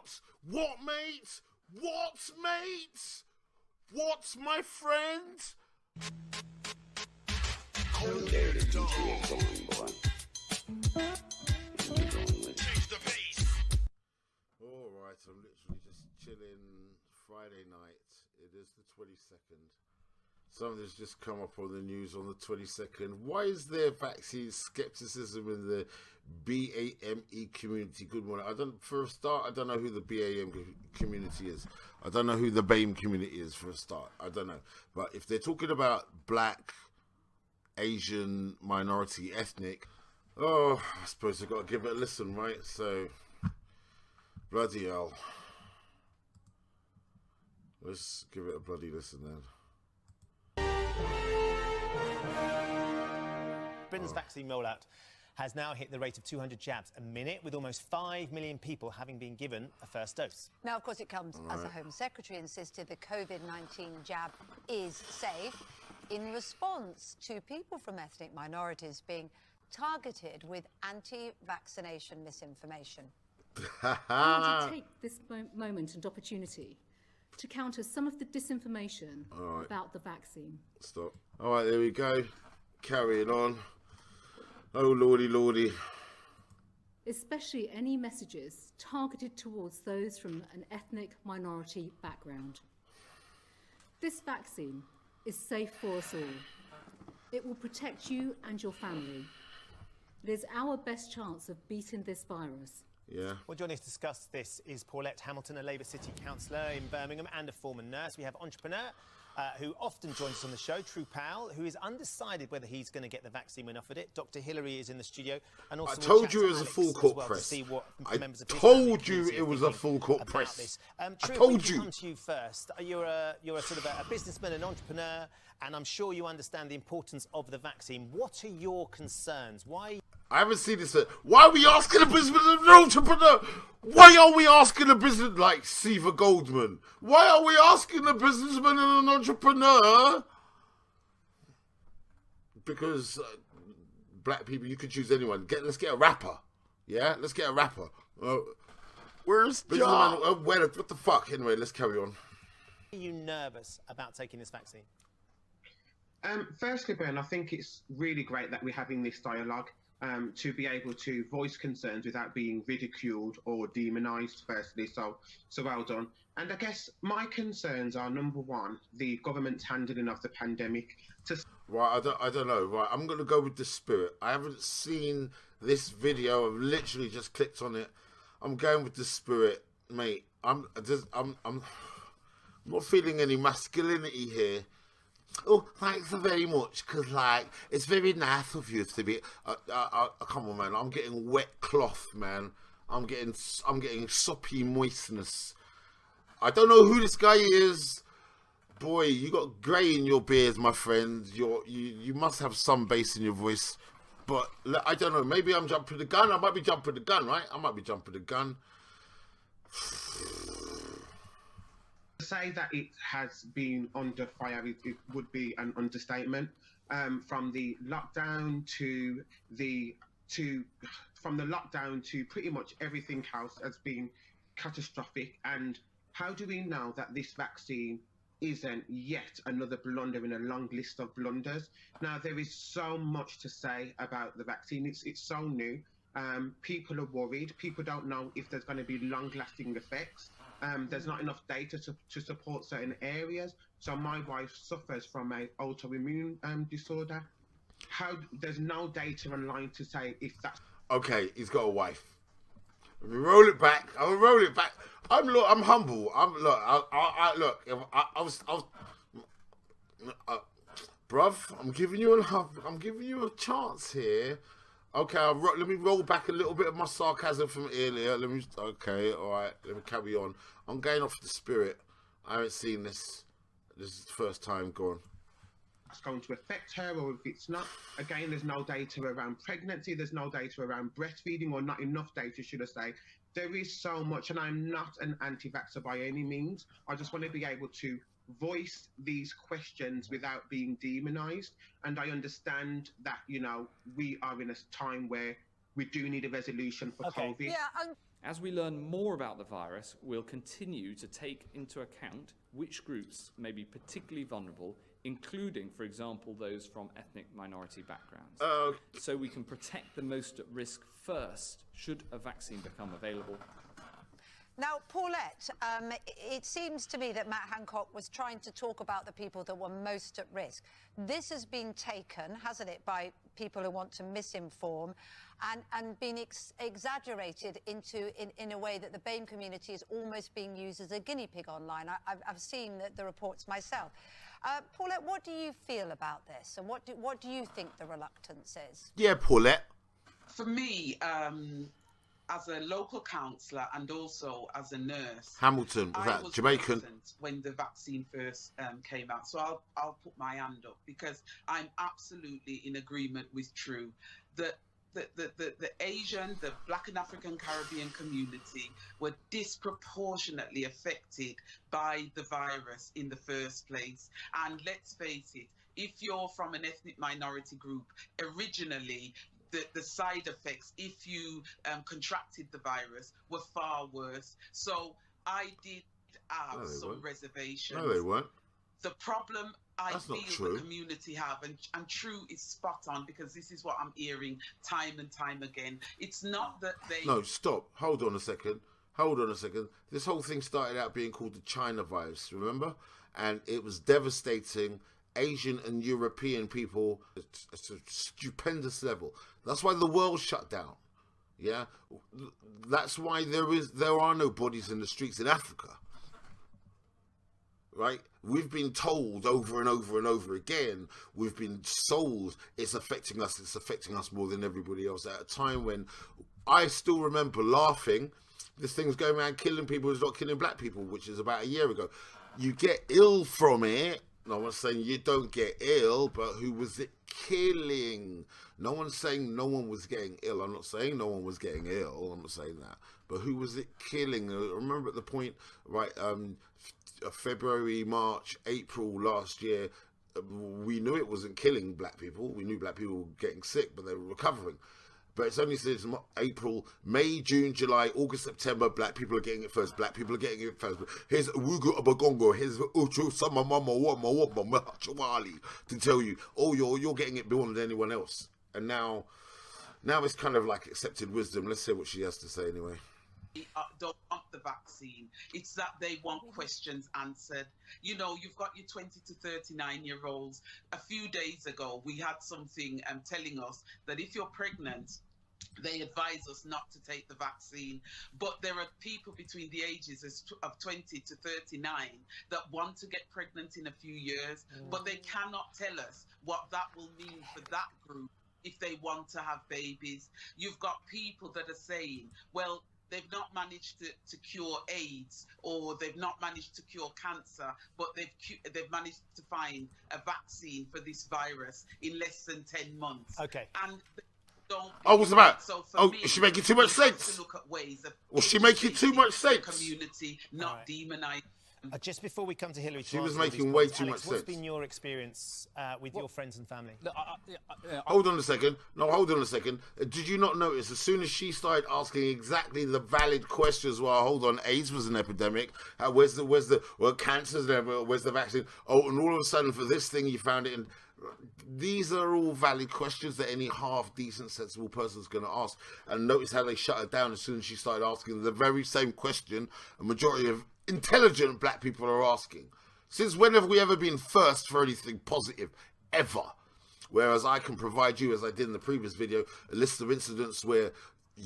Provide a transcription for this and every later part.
What? What, mate? What, mate? What, my friend? Alright, I'm literally just chilling Friday night. It is the 22nd. Something's just come up on the news on the 22nd. Why is there vaccine skepticism in the BAME community? Good morning. For a start, I don't know who the BAME community is. I don't know who the BAME community is for a start. I don't know. But if they're talking about black, Asian, minority, ethnic, I suppose I've got to give it a listen, right? So, bloody hell. Let's give it a bloody listen then. Britain's vaccine rollout has now hit the rate of 200 jabs a minute, with almost 5 million people having been given a first dose. Now, of course, it comes as the Home Secretary insisted the COVID-19 jab is safe in response to people from ethnic minorities being targeted with anti-vaccination misinformation. I want to take this moment and opportunity to counter some of the disinformation about the vaccine. Stop. All right, there we go. Carrying on. Oh, lordy, lordy. Especially any messages targeted towards those from an ethnic minority background. This vaccine is safe for us all. It will protect you and your family. It is our best chance of beating this virus. Yeah. Well, joining us to discuss this is Paulette Hamilton, a Labour City councillor in Birmingham and a former nurse. We have entrepreneur who often joins us on the show, True Pal, who is undecided whether he's going to get the vaccine when offered it. Dr. Hillary is in the studio. And also I told you it was a full court press. I told you it was a full court press. True, I told you. Come to you first. You're a sort of a businessman, an entrepreneur, and I'm sure you understand the importance of the vaccine. What are your concerns? Why? I haven't seen this. Why are we asking a businessman an entrepreneur? Why are we asking a business like Siva Goldman? Why are we asking a businessman and an entrepreneur? Because black people, you could choose anyone. Let's get a rapper. Yeah, let's get a rapper. Where's John? What the fuck? Anyway, let's carry on. Are you nervous about taking this vaccine? Firstly, Ben, I think it's really great that we're having this dialogue. To be able to voice concerns without being ridiculed or demonised, firstly, so well done. And I guess my concerns are, number one, the government's handling of the pandemic. Right, I don't know. Right, I'm going to go with the spirit. I haven't seen this video. I've literally just clicked on it. I'm going with the spirit, mate. I'm not feeling any masculinity here. Oh, thanks very much, because, like, it's very nice of you to be... come on, man. I'm getting wet cloth, man. I'm getting soppy moistness. I don't know who this guy is. Boy, you got grey in your beard, my friend. You must have some bass in your voice. But, I don't know. Maybe I'm jumping the gun. I might be jumping the gun, right? I might be jumping the gun. To say that it has been under fire, it would be an understatement. From the lockdown to pretty much everything else has been catastrophic. And how do we know that this vaccine isn't yet another blunder in a long list of blunders? Now, there is so much to say about the vaccine. It's so new. People are worried. People don't know if there's going to be long-lasting effects. There's not enough data to support certain areas. So my wife suffers from an autoimmune disorder. There's no data online to say if that's... Okay, he's got a wife. Let me roll it back. I'll roll it back. I'm humble. Bruv, I'm giving you a chance here. Okay, let me roll back a little bit of my sarcasm from earlier. Okay, all right, let me carry on. I'm going off the spirit. I haven't seen this. This is the first time. Go on. It's going to affect her, or if it's not. Again, there's no data around pregnancy. There's no data around breastfeeding, or not enough data, should I say. There is so much, and I'm not an anti-vaxxer by any means. I just want to be able to voice these questions without being demonized. And I understand that, we are in a time where we do need a resolution for COVID. Yeah, As we learn more about the virus, we'll continue to take into account which groups may be particularly vulnerable, including, for example, those from ethnic minority backgrounds. So we can protect the most at risk first, should a vaccine become available. Now, Paulette, it seems to me that Matt Hancock was trying to talk about the people that were most at risk. This has been taken, hasn't it, by people who want to misinform and been exaggerated in a way that the BAME community is almost being used as a guinea pig online. I've seen the reports myself. Paulette, what do you feel about this, and what do you think the reluctance is? Yeah, Paulette. For me, as a local councillor and also as a nurse, Hamilton, was I that was Jamaican? present when the vaccine first came out. So I'll put my hand up, because I'm absolutely in agreement with True that the Asian, the Black and African Caribbean community were disproportionately affected by the virus in the first place. And let's face it, if you're from an ethnic minority group, originally, the side effects, if you contracted the virus, were far worse. So I did have some reservations. No, they weren't. The problem I That's not feel true. the community have, and True is spot on, because this is what I'm hearing time and time again. It's not that they... No, stop. Hold on a second. This whole thing started out being called the China virus, remember? And it was devastating Asian and European people at a stupendous level. That's why the world shut down. Yeah? That's why there are no bodies in the streets in Africa. Right? We've been told over and over and over again, we've been sold it's affecting us more than everybody else, at a time when I still remember laughing, this thing's going around killing people who's not killing black people, which is about a year ago. You get ill from it. No one's saying you don't get ill, but who was it killing? No one's saying no one was getting ill. I'm not saying no one was getting ill. I'm not saying that. But who was it killing? I remember at the point, right, February, March, April last year, we knew it wasn't killing black people. We knew black people were getting sick, but they were recovering. But it's only since April, May, June, July, August, September, black people are getting it first. Black people are getting it first. Here's Wugu Abagongo, here's Uchu Sama Mama Wama Chawali to tell you, oh, you're getting it beyond anyone else. And now it's kind of like accepted wisdom. Let's hear what she has to say anyway. Don't want the vaccine. It's that they want questions answered. You know, you've got your 20 to 39-year-olds. A few days ago, we had something telling us that if you're pregnant, they advise us not to take the vaccine. But there are people between the ages of 20 to 39 that want to get pregnant in a few years, but they cannot tell us what that will mean for that group if they want to have babies. You've got people that are saying, well, they've not managed to cure AIDS, or they've not managed to cure cancer, but they've managed to find a vaccine for this virus in less than 10 months. Okay. And don't... Oh, what's about? So for me, is she making too much sense? To look at ways of... Was she making too much sense? ...community, not demonize... Just before we come to Hillary, she was making way too much sense. What's been your experience with your friends and family? Hold on a second. No, hold on a second. Did you not notice as soon as she started asking exactly the valid questions? Well, hold on, AIDS was an epidemic. Where's cancer's where's the vaccine? Oh, and all of a sudden for this thing you found it in. These are all valid questions that any half decent, sensible person is going to ask. And notice how they shut her down as soon as she started asking the very same question a majority of intelligent black people are asking. Since when have we ever been first for anything positive? Ever. Whereas I can provide you, as I did in the previous video, a list of incidents where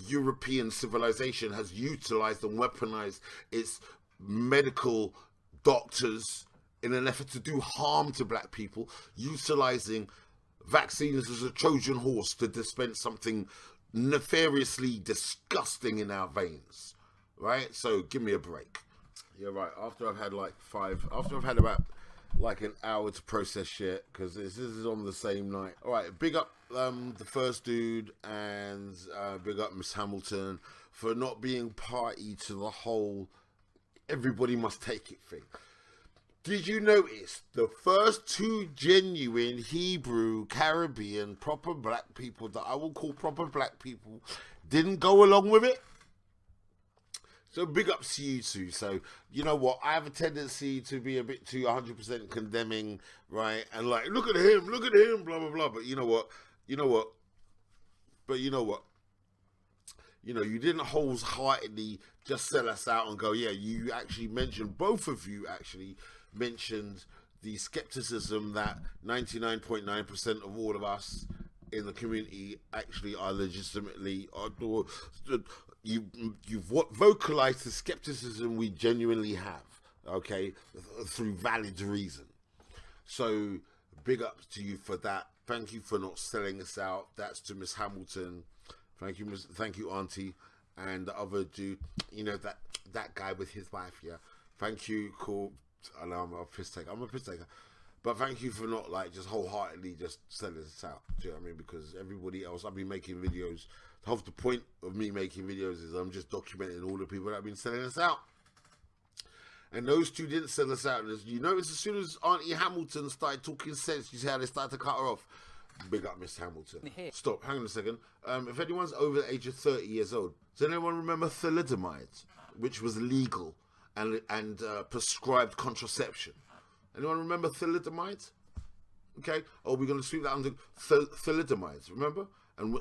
European civilization has utilized and weaponized its medical doctors in an effort to do harm to black people, utilizing vaccines as a Trojan horse to dispense something nefariously disgusting in our veins. Right? So give me a break. Yeah, right. After I've had about like an hour to process shit, because this is on the same night. All right, big up the first dude, and big up Miss Hamilton for not being party to the whole everybody must take it thing. Did you notice the first two genuine Hebrew, Caribbean, proper black people that I will call proper black people didn't go along with it? So big ups to you two. So, you know what? I have a tendency to be a bit too 100% condemning, right? And like, look at him, blah, blah, blah. But you know what? You didn't wholeheartedly just sell us out and go, yeah, you actually mentioned, both of you actually mentioned the skepticism that 99.9% of all of us in the community actually are legitimately, or you've vocalized the skepticism we genuinely have, okay, through valid reason. So big ups to you for that. Thank you for not selling us out. That's to Miss Hamilton. Thank you, Auntie, and the other dude. You know that guy with his wife. Yeah. Thank you, cool. I know I'm a piss taker. But thank you for not like just wholeheartedly just selling us out. Do you know what I mean? Because everybody else, I've been making videos. Half the point of me making videos is I'm just documenting all the people that have been selling us out. And those two didn't sell us out. And you notice as soon as Auntie Hamilton started talking sense, you see how they started to cut her off. Big up Miss Hamilton. Stop, hang on a second. If anyone's over the age of 30 years old, does anyone remember thalidomide, which was legal and prescribed contraception? Anyone remember thalidomide? Okay. Oh, we're going to sweep that under thalidomide, remember? And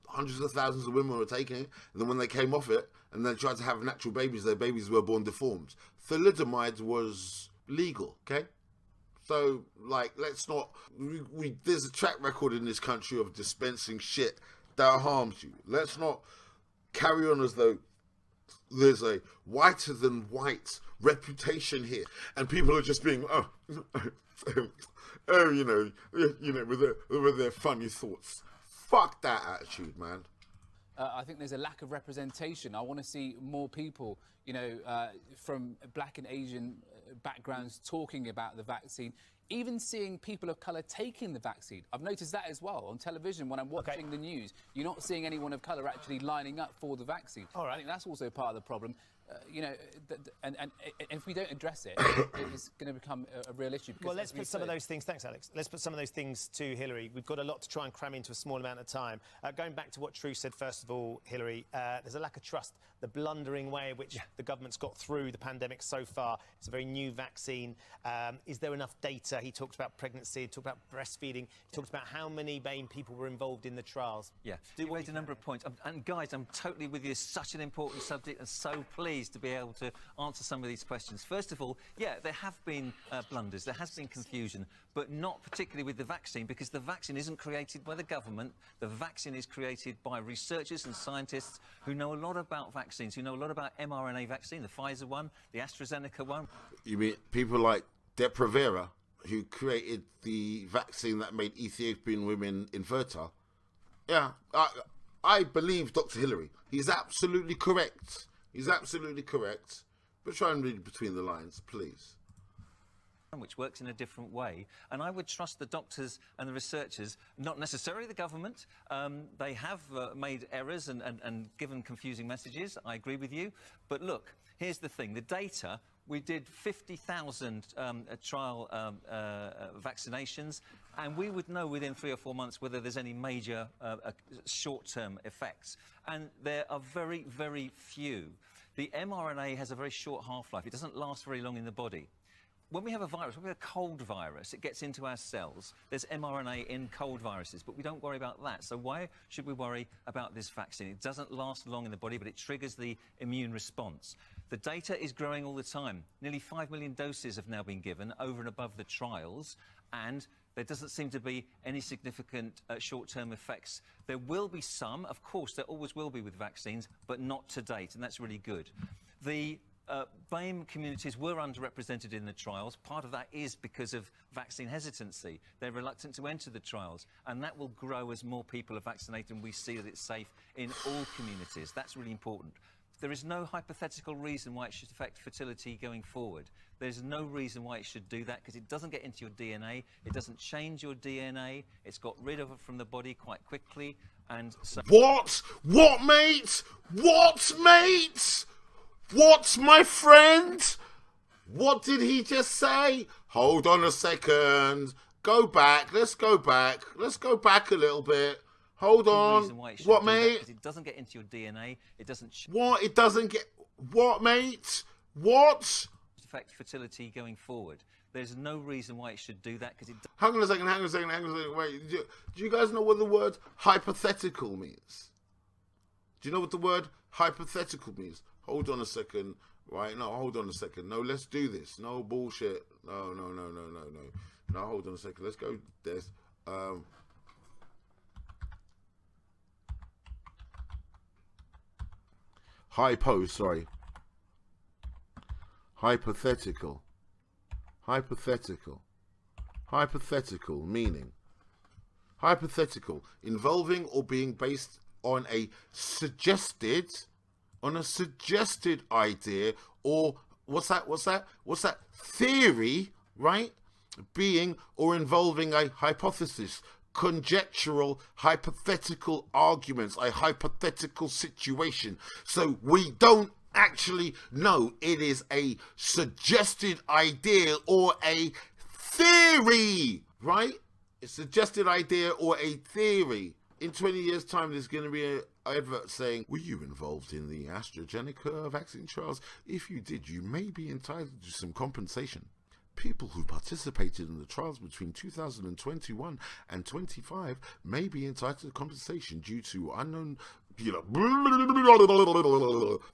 hundreds of thousands of women were taking it, and then when they came off it and they tried to have natural babies, their babies were born deformed. Thalidomide was legal, okay? So, like, let's not... there's a track record in this country of dispensing shit that harms you. Let's not carry on as though there's a whiter than white reputation here, and people are just being, with their funny thoughts. Fuck that attitude, man. I think there's a lack of representation. I want to see more people, from black and Asian backgrounds talking about the vaccine, even seeing people of colour taking the vaccine. I've noticed that as well on television when I'm watching the news. You're not seeing anyone of colour actually lining up for the vaccine. All right. I think that's also part of the problem. And if we don't address it, it's going to become a real issue. Well, let's put some of those things... Thanks, Alex. Let's put some of those things to Hilary. We've got a lot to try and cram into a small amount of time. Going back to what True said, first of all, Hilary, there's a lack of trust. The blundering way in which the government's got through the pandemic so far. It's a very new vaccine. Is there enough data? He talked about pregnancy, he talked about breastfeeding, he talked about how many BAME people were involved in the trials. Yeah, he raised a number of points. And guys, I'm totally with you. It's such an important subject and so pleased to be able to answer some of these questions. First of all, yeah, there have been blunders, there has been confusion, but not particularly with the vaccine, because the vaccine isn't created by the government. The vaccine is created by researchers and scientists who know a lot about vaccines, who know a lot about mRNA vaccine, the Pfizer one, the AstraZeneca one. You mean people like Depravera, who created the vaccine that made Ethiopian women infertile? Yeah, I believe Dr. Hilary. He's absolutely correct. He's absolutely correct. But try and read between the lines, please. Which works in a different way. And I would trust the doctors and the researchers, not necessarily the government. They have made errors and given confusing messages. I agree with you. But look, here's the thing. The data, we did 50,000 trial vaccinations, and we would know within 3 or 4 months whether there's any major short-term effects. And there are very, very few. The mRNA has a very short half-life. It doesn't last very long in the body. When we have a virus, when we have a cold virus, it gets into our cells. There's mRNA in cold viruses, but we don't worry about that. So why should we worry about this vaccine? It doesn't last long in the body, but it triggers the immune response. The data is growing all the time. Nearly 5 million doses have now been given over and above the trials, and there doesn't seem to be any significant short-term effects. There will be some, of course, there always will be with vaccines, but not to date, and that's really good. The BAME communities were underrepresented in the trials. Part of that is because of vaccine hesitancy. They're reluctant to enter the trials, and that will grow as more people are vaccinated and we see that it's safe in all communities. That's really important. There is no hypothetical reason why it should affect fertility going forward. There's no reason why it should do that, because it doesn't get into your DNA, it doesn't change your DNA, it's got rid of it from the body quite quickly, and so... What? What, mate? What, mate? What, my friend? What did he just say? Hold on a second. Go back. Let's go back. Let's go back a little bit. Hold No on. reason why it should What, do that, mate? 'cause it doesn't get into your DNA. It doesn't What? It doesn't get... What, mate? What? affect fertility going forward. There's no reason why it should do that, because it Hang on a second. Wait, do you guys know what the word hypothetical means? Do you know what the word hypothetical means? Hold on a second. Right, no, hold on a second. No, let's do this. No bullshit. No. No, hold on a second. Let's go this. Hypothetical. Hypothetical meaning. Hypothetical, involving or being based on a suggested idea, or what's that theory, right? Being or involving a hypothesis, conjectural, hypothetical arguments, a hypothetical situation. So we don't actually know. It is a suggested idea or a theory, right? A suggested idea or a theory. In 20 years' time, there's going to be an advert saying, were you involved in the AstraZeneca vaccine trials? If you did, you may be entitled to some compensation. People who participated in the trials between 2021 and 25 may be entitled to compensation due to unknown,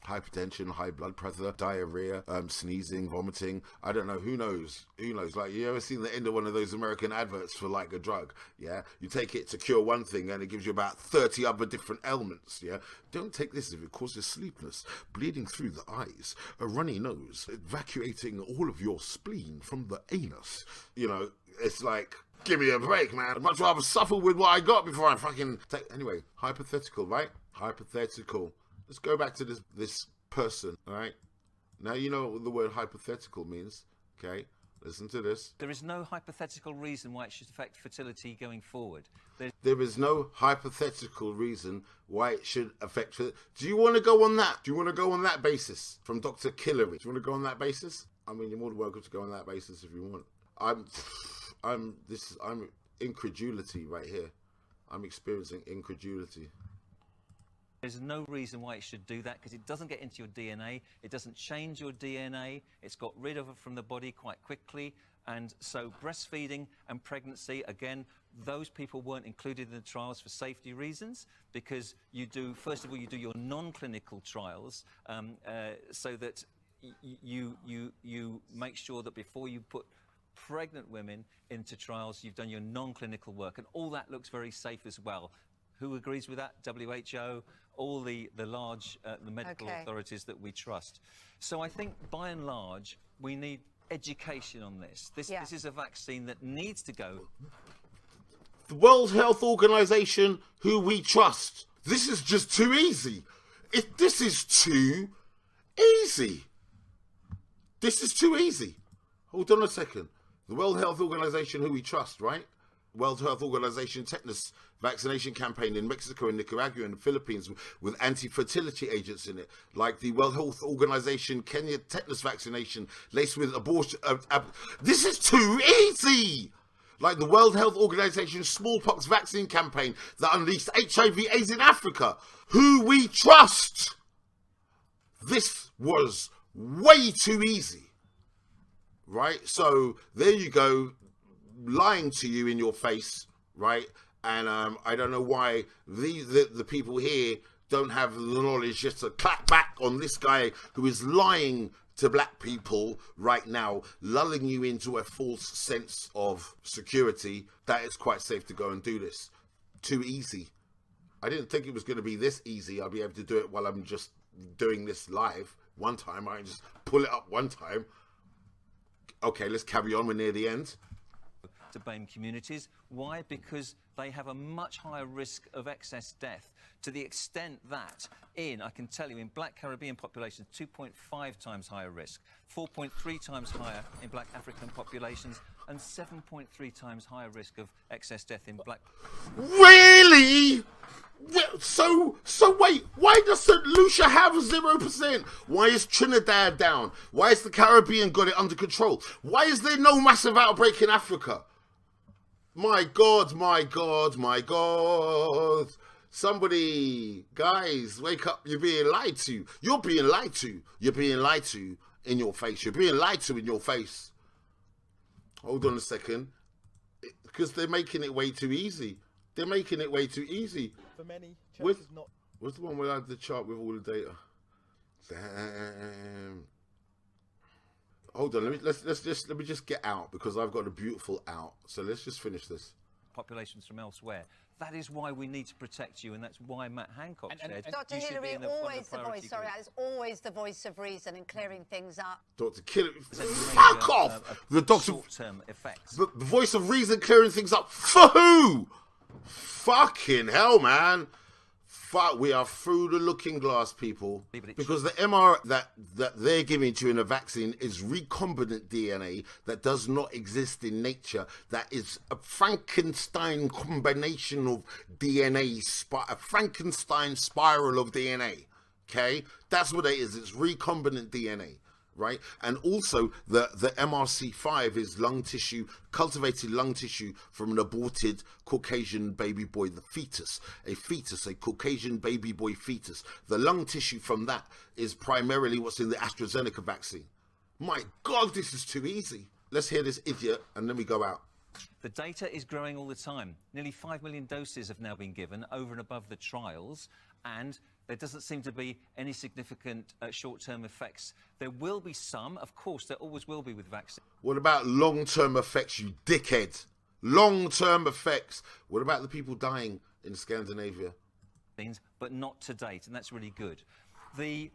hypertension, high blood pressure, diarrhea, sneezing, vomiting. I don't know. Who knows? Like, you ever seen the end of one of those American adverts for like a drug? Yeah, you take it to cure one thing and it gives you about 30 other different ailments. Yeah, don't take this if it causes sleepiness, bleeding through the eyes, a runny nose, evacuating all of your spleen from the anus. It's like, give me a break, man. I'd much rather suffer with what I got before I fucking take... Anyway, hypothetical, right? Hypothetical. Let's go back to this person, all right? Now you know what the word hypothetical means, okay? Listen to this. There is no hypothetical reason why it should affect fertility going forward. There is no hypothetical reason why it should affect... Do you want to go on that? Do you want to go on that basis? From Dr. Killery. Do you want to go on that basis? I mean, you're more than welcome to go on that basis if you want. I'm incredulity right here. I'm experiencing incredulity. There's no reason why it should do that, because it doesn't get into your DNA. It doesn't change your DNA. It's got rid of it from the body quite quickly. And so breastfeeding and pregnancy, again, those people weren't included in the trials for safety reasons, because first of all, you do your non-clinical trials so that you make sure that before you put pregnant women into trials, you've done your non-clinical work, and all that looks very safe as well. Who agrees with that? WHO, all the large the medical authorities that we trust. So I think by and large we need education on this. This is a vaccine that needs to go. The World Health Organization, who we trust. This is just too easy. This is too easy. This is too easy. Hold on a second. The World Health Organization, who we trust, right? World Health Organization tetanus vaccination campaign in Mexico and Nicaragua and the Philippines with anti-fertility agents in it, like the World Health Organization Kenya tetanus vaccination laced with abortion. This is too easy! Like the World Health Organization smallpox vaccine campaign that unleashed HIV/AIDS in Africa. Who we trust! This was way too easy. Right? So there you go, lying to you in your face, right? And I don't know why the people here don't have the knowledge just to clap back on this guy who is lying to black people right now, lulling you into a false sense of security that it's quite safe to go and do this. Too easy. I didn't think it was going to be this easy. I'll be able to do it while I'm just doing this live. One time, I can just pull it up one time. Okay, let's carry on. We're near the end. To BAME communities. Why? Because they have a much higher risk of excess death, to the extent that I can tell you, in black Caribbean populations, 2.5 times higher risk, 4.3 times higher in black African populations, and 7.3 times higher risk of excess death in black... Really? So wait, why does St. Lucia have 0%? Why is Trinidad down? Why has the Caribbean got it under control? Why is there no massive outbreak in Africa? My God, my God, my God. Somebody, guys, wake up. You're being lied to. You're being lied to. You're being lied to in your face. You're being lied to in your face. Hold on a second. Because they're making it way too easy. They're making it way too easy. For many, Where's not. the one where I had the chart with all the data? Damn. Hold on, let me just get out because I've got a beautiful out. So let's just finish this. Populations from elsewhere. That is why we need to protect you, and that's why Matt Hancock said. Dr. you should Hillary, be in always the priority voice. Sorry, group. that is always the voice of reason and clearing things up. Dr. Hillary, fuck off! The doctor, short-term effects. the voice of reason clearing things up for who? Fucking hell, man. Fuck, we are through the looking glass, people. Because the MR that they're giving to you in a vaccine is recombinant DNA that does not exist in nature. That is a Frankenstein combination of DNA, a Frankenstein spiral of DNA. Okay? That's what it is. It's recombinant DNA. Right, and also the MRC5 is lung tissue, cultivated lung tissue from an aborted Caucasian baby boy, the fetus, a Caucasian baby boy fetus. The lung tissue from that is primarily what's in the AstraZeneca vaccine. My God, this is too easy. Let's hear this idiot, and then we go out. The data is growing all the time. Nearly 5 million doses have now been given over and above the trials, and there doesn't seem to be any significant short-term effects. There will be some, of course, there always will be with vaccines. What about long-term effects, you dickhead? Long-term effects. What about the people dying in Scandinavia? But not to date, and that's really good. The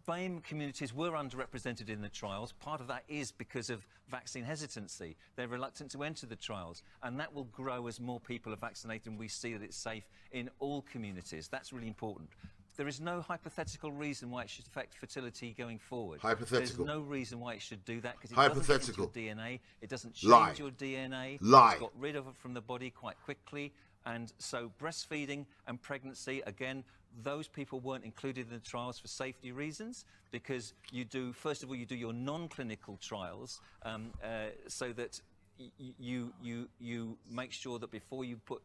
BAME communities were underrepresented in the trials. Part of that is because of vaccine hesitancy. They're reluctant to enter the trials, and that will grow as more people are vaccinated and we see that it's safe in all communities. That's really important. There is no hypothetical reason why it should affect fertility going forward. Hypothetical. There's no reason why it should do that because it Hypothetical. doesn't change your DNA. It doesn't change Lie. your DNA. Lie. It's got rid of it from the body quite quickly. And so breastfeeding and pregnancy, again, those people weren't included in the trials for safety reasons because you do, first of all, you do your non-clinical trials so that you make sure that before you put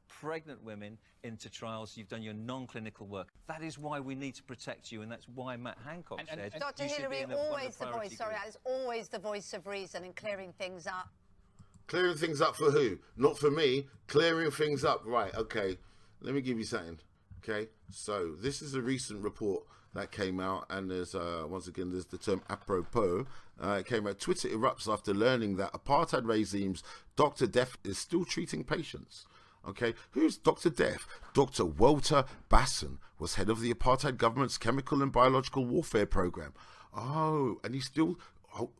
pregnant women into trials, you've done your non-clinical work. That is why we need to protect you, and that's why Matt Hancock said. Dr. Hillary, always the voice. Sorry, that is always the voice of reason and clearing things up. Clearing things up for who? Not for me. Clearing things up. Right, okay. Let me give you something. Okay, so this is a recent report that came out, and there's, once again, there's the term apropos. It came out, Twitter erupts after learning that apartheid regime's Dr. Death is still treating patients. Okay, who's Dr. Death? Dr. Walter Basson was head of the apartheid government's chemical and biological warfare program. Oh, and he's still,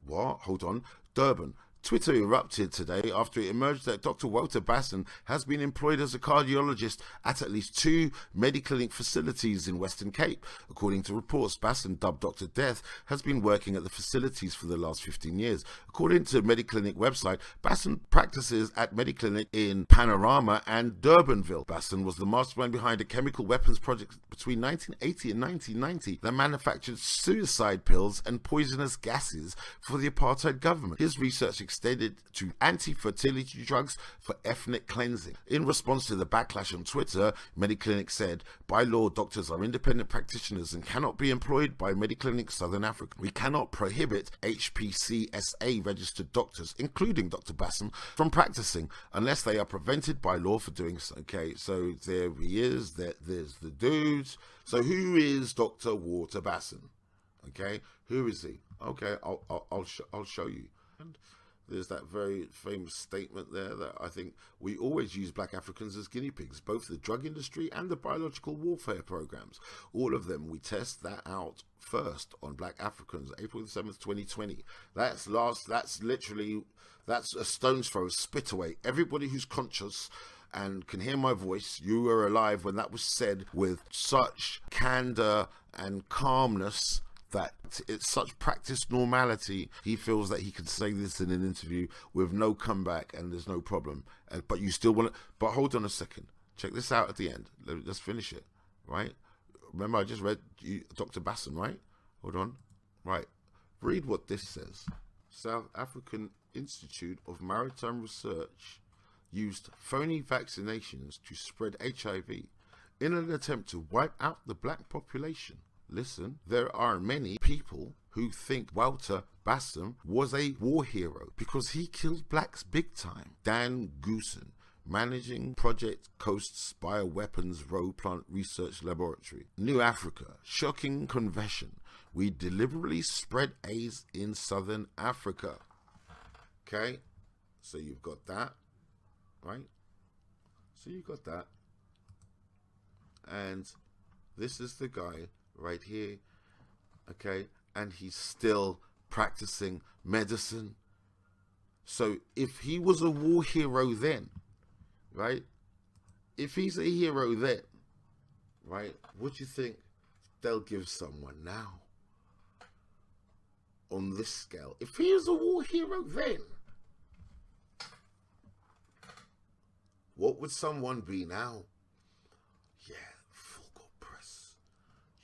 what? Hold on, Durban. Twitter erupted today after it emerged that Dr. Walter Basson has been employed as a cardiologist at least 2 Mediclinic facilities in Western Cape. According to reports, Basson, dubbed Dr. Death, has been working at the facilities for the last 15 years. According to Mediclinic website, Basson practices at Mediclinic in Panorama and Durbanville. Basson was the mastermind behind a chemical weapons project between 1980 and 1990 that manufactured suicide pills and poisonous gases for the apartheid government. His research extended to anti-fertility drugs for ethnic cleansing. In response to the backlash on Twitter, Mediclinic said, by law, doctors are independent practitioners and cannot be employed by Mediclinic Southern Africa. We cannot prohibit HPCSA registered doctors, including Dr. Basson, from practicing unless they are prevented by law for doing so. Okay, so there he is, there's the dudes. So who is Dr. Walter Basson? Okay, who is he? Okay, I'll show you. There's that very famous statement there that I think we always use black Africans as guinea pigs, both the drug industry and the biological warfare programs. All of them, we test that out first on black Africans, April the 7th, 2020. That's a stone's throw, spit away. Everybody who's conscious and can hear my voice, you were alive when that was said with such candor and calmness that it's such practiced normality. He feels that he can say this in an interview with no comeback and there's no problem. But you still want to, but hold on a second. Check this out at the end. Let's finish it, right? Remember, I just read you, Dr. Basson, right? Hold on. Right. Read what this says. South African Institute of Maritime Research used phony vaccinations to spread HIV in an attempt to wipe out the black population. Listen, there are many people who think Walter Bassam was a war hero because he killed blacks big time. Dan Goosen, managing Project Coast's Bioweapons Row Plant Research Laboratory. New Africa, shocking confession. We deliberately spread AIDS in Southern Africa. Okay, so you've got that, right? So you've got that. And this is the guy right here, okay? And he's still practicing medicine. So if he was a war hero then, right? If he's a hero then, right? What do you think they'll give someone now? On this scale, if he was a war hero then, what would someone be now? Yeah, full court press.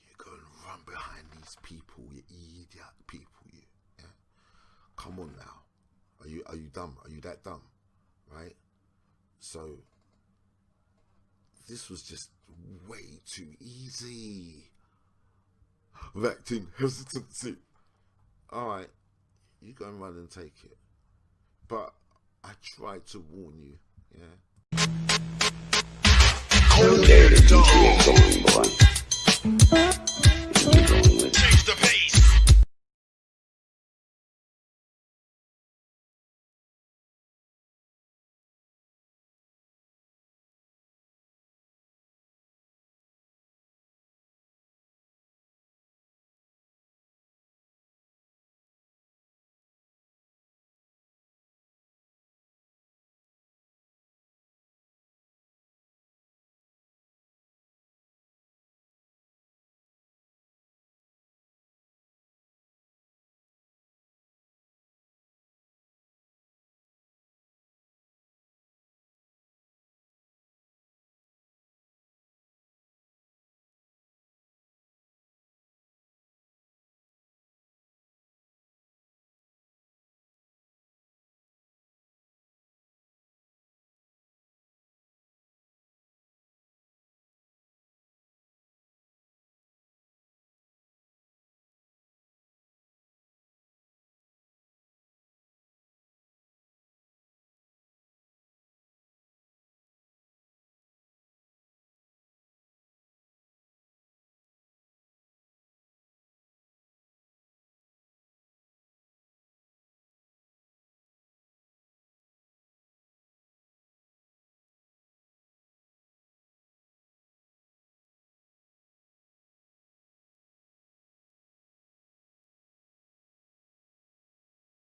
You go and run behind these people, you idiot people, you. Yeah? Come on now. Are you dumb? Are you that dumb? Right? So this was just way too easy. Vaccine hesitancy. All right, you go and run and take it. But I tried to warn you, yeah? Okay, the DJ is on, boy.